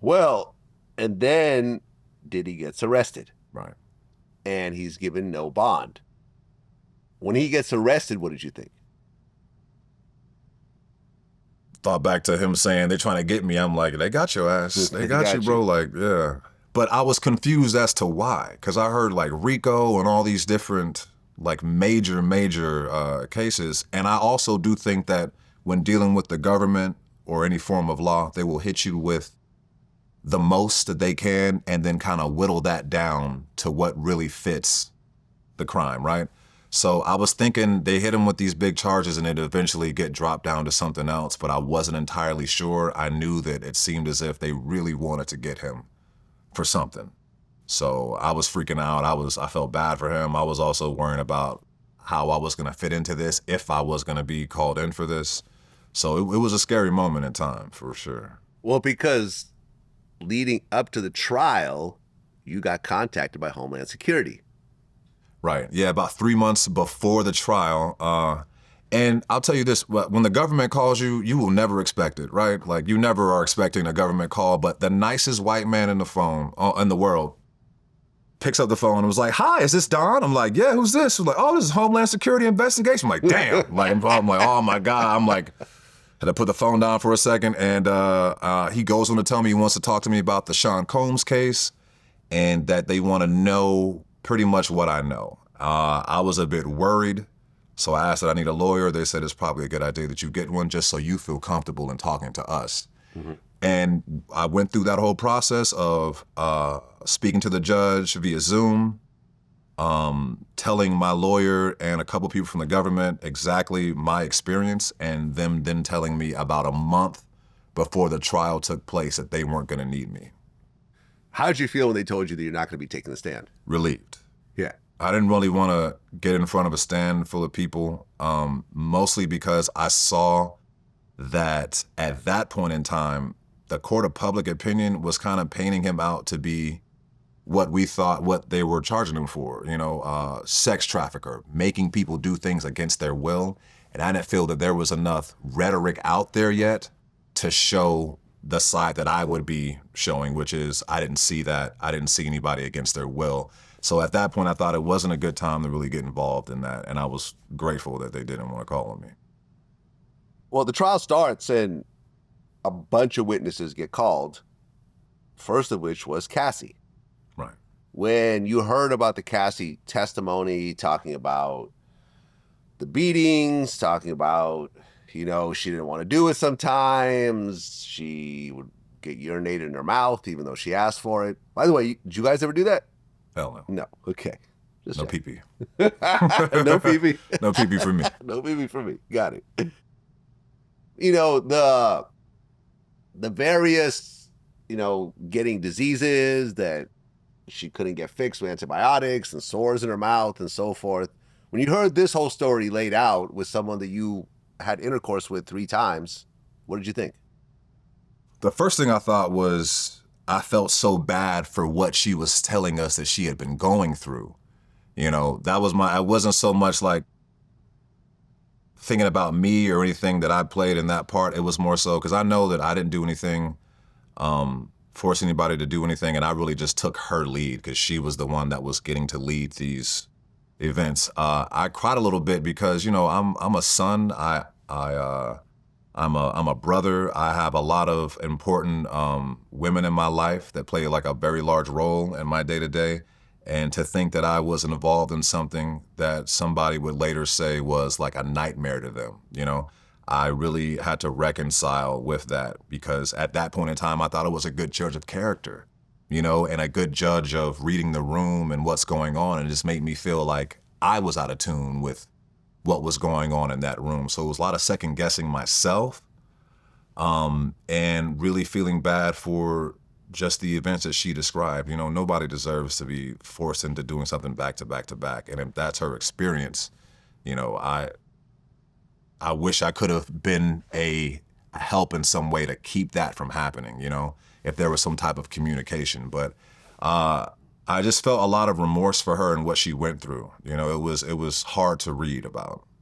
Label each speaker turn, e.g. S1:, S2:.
S1: Well, and then Diddy gets arrested
S2: Right.
S1: and he's given no bond. When he gets arrested, what did you think?
S2: Thought back to him saying they're trying to get me. I'm like, they got your ass. They got you, bro. Like, yeah. But I was confused as to why, because I heard like RICO and all these different like major cases. And I also do think that when dealing with the government or any form of law, they will hit you with the most that they can and then kind of whittle that down to what really fits the crime, right? So I was thinking they hit him with these big charges and it'd eventually get dropped down to something else, but I wasn't entirely sure. I knew that it seemed as if they really wanted to get him for something. So I was freaking out. I felt bad for him. I was also worrying about how I was gonna fit into this, if I was gonna be called in for this. So it was a scary moment in time, for sure.
S1: Well, because leading up to the trial, you got contacted by Homeland Security.
S2: Right. Yeah, about 3 months before the trial. And I'll tell you this, when the government calls you, you will never expect it, right? Like, you never are expecting a government call, but the nicest white man in the world picks up the phone and was like, "Hi, is this Don?" I'm like, "Yeah, who's this?" He's like, "Oh, this is Homeland Security investigation." I'm like, "Damn." I'm like, "Oh my God." I'm like, had to put the phone down for a second, and he goes on to tell me he wants to talk to me about the Sean Combs case and that they want to know pretty much what I know. I was a bit worried, so I asked that I need a lawyer. They said it's probably a good idea that you get one just so you feel comfortable in talking to us. Mm-hmm. And I went through that whole process of speaking to the judge via Zoom, telling my lawyer and a couple people from the government exactly my experience, and them then telling me about a month before the trial took place that they weren't going to need me.
S1: How did you feel when they told you that you're not going to be taking the stand?
S2: Relieved.
S1: Yeah.
S2: I didn't really want to get in front of a stand full of people, mostly because I saw that at that point in time, the court of public opinion was kind of painting him out to be what we thought, what they were charging him for, sex trafficker, making people do things against their will. And I didn't feel that there was enough rhetoric out there yet to show the side that I would be showing, which is I didn't see that. I didn't see anybody against their will. So at that point, I thought it wasn't a good time to really get involved in that. And I was grateful that they didn't want to call on me.
S1: Well, the trial starts and a bunch of witnesses get called, first of which was Cassie.
S2: Right.
S1: When you heard about the Cassie testimony, talking about the beatings, talking about, she didn't want to do it sometimes. She would get urinated in her mouth, even though she asked for it. By the way, did you guys ever do that?
S2: Hell no.
S1: No. Okay.
S2: Just no pee-pee.
S1: No pee-pee?
S2: No pee-pee for me.
S1: No pee-pee for me. Got it. The various, getting diseases that she couldn't get fixed with antibiotics and sores in her mouth and so forth. When you heard this whole story laid out with someone that you had intercourse with 3 times, what did you think?
S2: The first thing I thought was I felt so bad for what she was telling us that she had been going through. That was I wasn't so much like thinking about me or anything that I played in that part. It was more so because I know that I didn't do anything, force anybody to do anything, and I really just took her lead because she was the one that was getting to lead these events. I cried a little bit because I'm a son. I'm a brother. I have a lot of important women in my life that play like a very large role in my day-to-day. And to think that I was involved in something that somebody would later say was like a nightmare to them, I really had to reconcile with that because at that point in time, I thought it was a good judge of character, and a good judge of reading the room and what's going on. And it just made me feel like I was out of tune with what was going on in that room. So it was a lot of second guessing myself and really feeling bad for just the events that she described. Nobody deserves to be forced into doing something back to back to back. And if that's her experience, I wish I could have been a help in some way to keep that from happening, if there was some type of communication. But I just felt a lot of remorse for her and what she went through. It was hard to read about.